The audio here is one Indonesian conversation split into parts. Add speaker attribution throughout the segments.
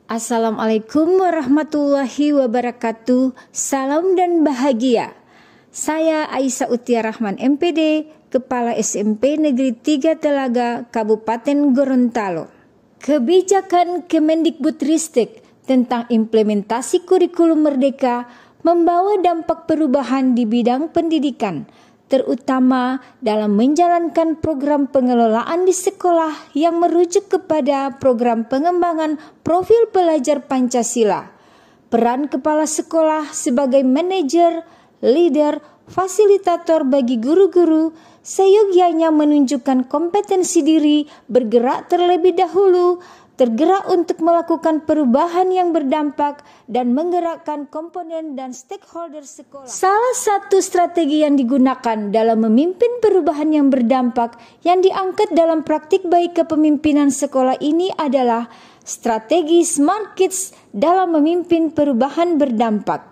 Speaker 1: Assalamualaikum warahmatullahi wabarakatuh. Salam dan bahagia. Saya Aisyah Utia Rahman MPD, Kepala SMP Negeri 3 Telaga, Kabupaten Gorontalo. Kebijakan Kemendikbudristek tentang implementasi kurikulum merdeka membawa dampak perubahan di bidang pendidikan, terutama dalam menjalankan program pengelolaan di sekolah yang merujuk kepada program pengembangan profil pelajar Pancasila. Peran kepala sekolah sebagai manajer, leader, fasilitator bagi guru-guru seyogyanya menunjukkan kompetensi diri, bergerak terlebih dahulu, tergerak untuk melakukan perubahan yang berdampak dan menggerakkan komponen dan stakeholder sekolah. Salah satu strategi yang digunakan dalam memimpin perubahan yang berdampak yang diangkat dalam praktik baik kepemimpinan sekolah ini adalah strategi Smart Kids dalam memimpin perubahan berdampak.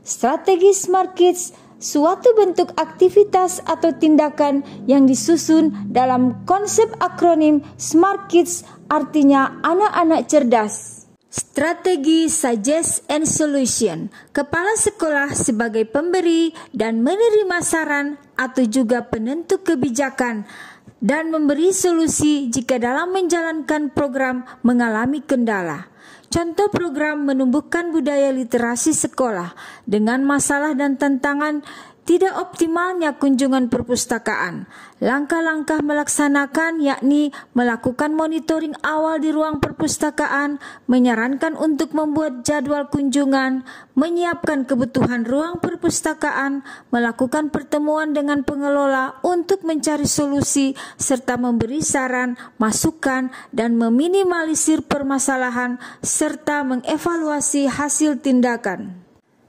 Speaker 1: Strategi Smart Kids suatu bentuk aktivitas atau tindakan yang disusun dalam konsep akronim Smart Kids, artinya anak-anak cerdas. Strategi Suggest and Solution. Kepala sekolah sebagai pemberi dan menerima saran atau juga penentu kebijakan dan memberi solusi jika dalam menjalankan program mengalami kendala. Contoh program menumbuhkan budaya literasi sekolah dengan masalah dan tantangan tidak optimalnya kunjungan perpustakaan. Langkah-langkah melaksanakan yakni melakukan monitoring awal di ruang perpustakaan, menyarankan untuk membuat jadwal kunjungan, menyiapkan kebutuhan ruang perpustakaan, melakukan pertemuan dengan pengelola untuk mencari solusi, serta memberi saran, masukan, dan meminimalisir permasalahan, serta mengevaluasi hasil tindakan.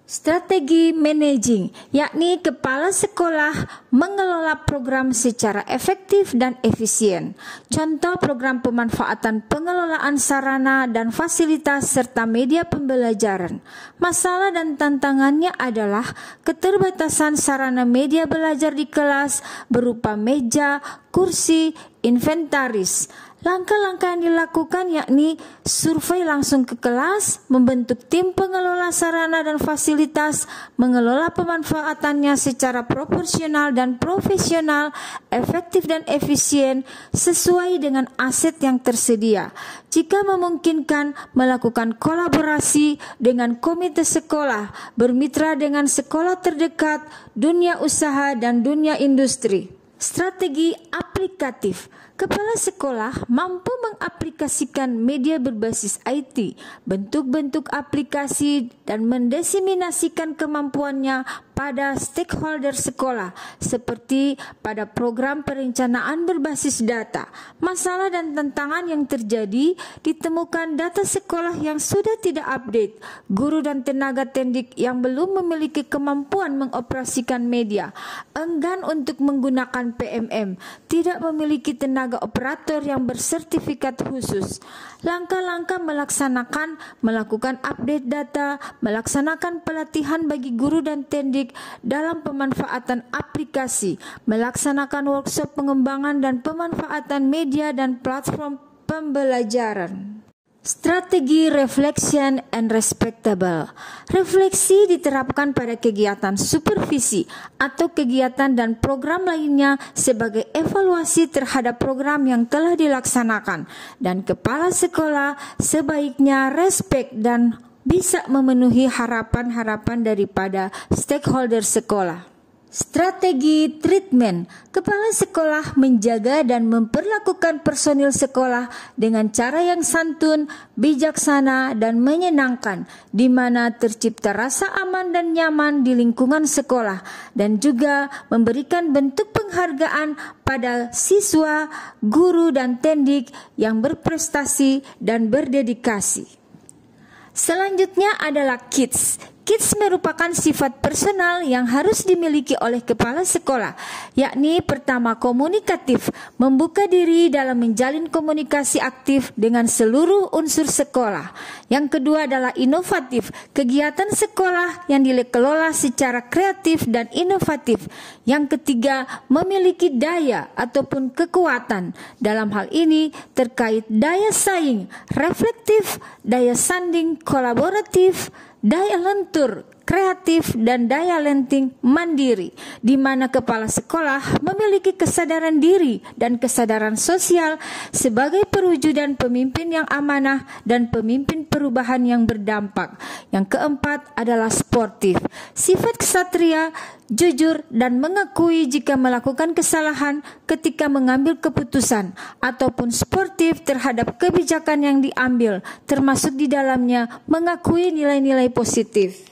Speaker 1: Strategi managing, yakni kepala sekolah mengelola program secara efektif dan efisien. Contoh program pemanfaatan pengelolaan sarana dan fasilitas serta media pembelajaran. Masalah dan tantangannya adalah keterbatasan sarana media belajar di kelas berupa meja, kursi, inventaris. Langkah-langkah yang dilakukan yakni survei langsung ke kelas, membentuk tim pengelola sarana dan fasilitas, mengelola pemanfaatannya secara proporsional dan profesional, efektif dan efisien, sesuai dengan aset yang tersedia. Jika memungkinkan, melakukan kolaborasi dengan komite sekolah, bermitra dengan sekolah terdekat, dunia usaha dan dunia industri. Strategi aplikatif. Kepala sekolah mampu mengaplikasikan media berbasis IT, bentuk-bentuk aplikasi dan mendiseminasikan kemampuannya pada stakeholder sekolah, seperti pada program perencanaan berbasis data. Masalah dan tantangan yang terjadi ditemukan data sekolah yang sudah tidak update, guru dan tenaga pendidik yang belum memiliki kemampuan mengoperasikan media, enggan untuk menggunakan PMM, tidak memiliki tenaga operator yang bersertifikat khusus. Langkah-langkah melakukan update data, melaksanakan pelatihan bagi guru dan pendidik dalam pemanfaatan aplikasi, melaksanakan workshop pengembangan dan pemanfaatan media dan platform pembelajaran. Strategi reflection and respectable. Refleksi diterapkan pada kegiatan supervisi atau kegiatan dan program lainnya sebagai evaluasi terhadap program yang telah dilaksanakan, dan kepala sekolah sebaiknya respect dan bisa memenuhi harapan-harapan daripada stakeholder sekolah. Strategi treatment. Kepala sekolah menjaga dan memperlakukan personil sekolah dengan cara yang santun, bijaksana, dan menyenangkan, di mana tercipta rasa aman dan nyaman di lingkungan sekolah, dan juga memberikan bentuk penghargaan pada siswa, guru, dan pendidik yang berprestasi dan berdedikasi. Selanjutnya adalah kids. KIDS merupakan sifat personal yang harus dimiliki oleh kepala sekolah, yakni pertama komunikatif, membuka diri dalam menjalin komunikasi aktif dengan seluruh unsur sekolah. Yang kedua adalah inovatif, kegiatan sekolah yang dikelola secara kreatif dan inovatif. Yang ketiga, memiliki daya ataupun kekuatan. Dalam hal ini terkait daya saing, reflektif, daya sanding, kolaboratif, daya lentur, kreatif, dan daya lenting mandiri, di mana kepala sekolah memiliki kesadaran diri dan kesadaran sosial sebagai perwujudan pemimpin yang amanah dan pemimpin perubahan yang berdampak. Yang keempat adalah sportif, sifat ksatria, jujur, dan mengakui jika melakukan kesalahan ketika mengambil keputusan, ataupun sportif terhadap kebijakan yang diambil, termasuk di dalamnya mengakui nilai-nilai positif.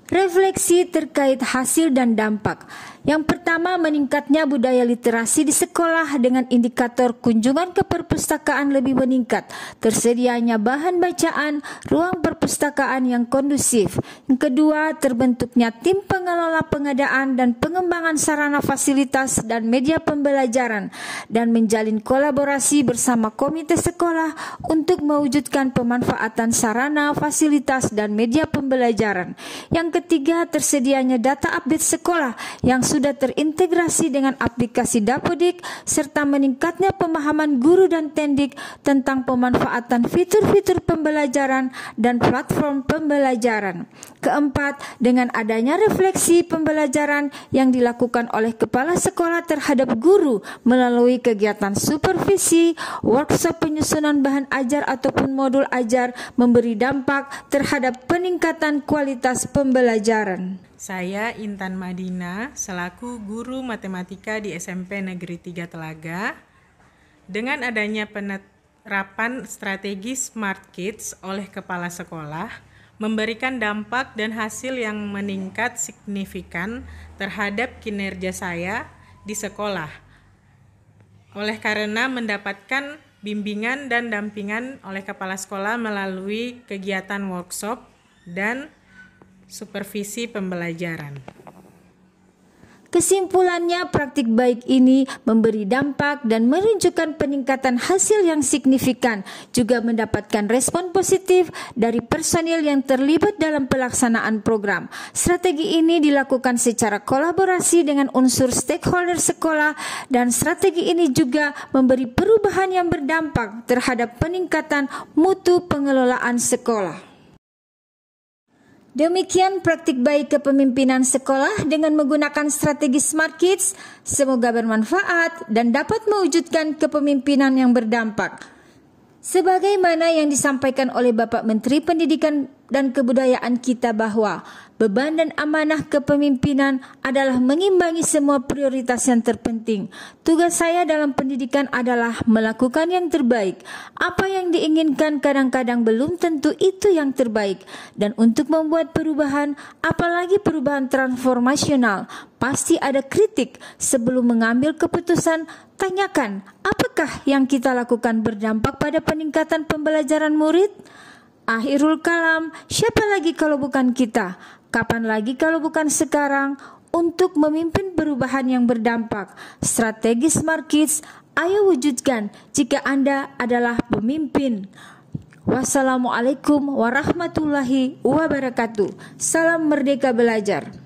Speaker 1: Refleksi terkait hasil dan dampak. Yang pertama, meningkatnya budaya literasi di sekolah dengan indikator kunjungan ke perpustakaan lebih meningkat, tersedianya bahan bacaan, ruang perpustakaan yang kondusif. Yang kedua, terbentuknya tim pengelola pengadaan dan pengembangan sarana fasilitas dan media pembelajaran, dan menjalin kolaborasi bersama komite sekolah untuk mewujudkan pemanfaatan sarana, fasilitas, dan media pembelajaran. Yang ketiga, tersedianya data update sekolah yang sudah terintegrasi dengan aplikasi Dapodik, serta meningkatnya pemahaman guru dan tendik tentang pemanfaatan fitur-fitur pembelajaran dan platform pembelajaran. Keempat, dengan adanya refleksi pembelajaran yang dilakukan oleh kepala sekolah terhadap guru melalui kegiatan supervisi, workshop penyusunan bahan ajar ataupun modul ajar, memberi dampak terhadap peningkatan kualitas pembelajaran.
Speaker 2: Saya Intan Madina, selaku guru matematika di SMP Negeri 3 Telaga. Dengan adanya penerapan strategi Smart Kids oleh kepala sekolah, memberikan dampak dan hasil yang meningkat signifikan terhadap kinerja saya di sekolah. Oleh karena mendapatkan bimbingan dan dampingan oleh kepala sekolah melalui kegiatan workshop dan supervisi pembelajaran.
Speaker 1: Kesimpulannya, praktik baik ini memberi dampak dan menunjukkan peningkatan hasil yang signifikan, juga mendapatkan respon positif dari personil yang terlibat dalam pelaksanaan program. Strategi ini dilakukan secara kolaborasi dengan unsur stakeholder sekolah, dan strategi ini juga memberi perubahan yang berdampak terhadap peningkatan mutu pengelolaan sekolah. Demikian praktik baik kepemimpinan sekolah dengan menggunakan strategi Smart Kids. Semoga bermanfaat dan dapat mewujudkan kepemimpinan yang berdampak. Sebagaimana yang disampaikan oleh Bapak Menteri Pendidikan dan Kebudayaan kita, bahwa beban dan amanah kepemimpinan adalah mengimbangi semua prioritas yang terpenting. Tugas saya dalam pendidikan adalah melakukan yang terbaik. Apa yang diinginkan kadang-kadang belum tentu itu yang terbaik. Dan untuk membuat perubahan, apalagi perubahan transformasional, pasti ada kritik. Sebelum mengambil keputusan, tanyakan apakah yang kita lakukan berdampak pada peningkatan pembelajaran murid? Akhirul kalam, siapa lagi kalau bukan kita? Kapan lagi kalau bukan sekarang? Untuk memimpin perubahan yang berdampak, strategi Smart Kids, ayo wujudkan jika Anda adalah pemimpin. Wassalamualaikum warahmatullahi wabarakatuh. Salam merdeka belajar.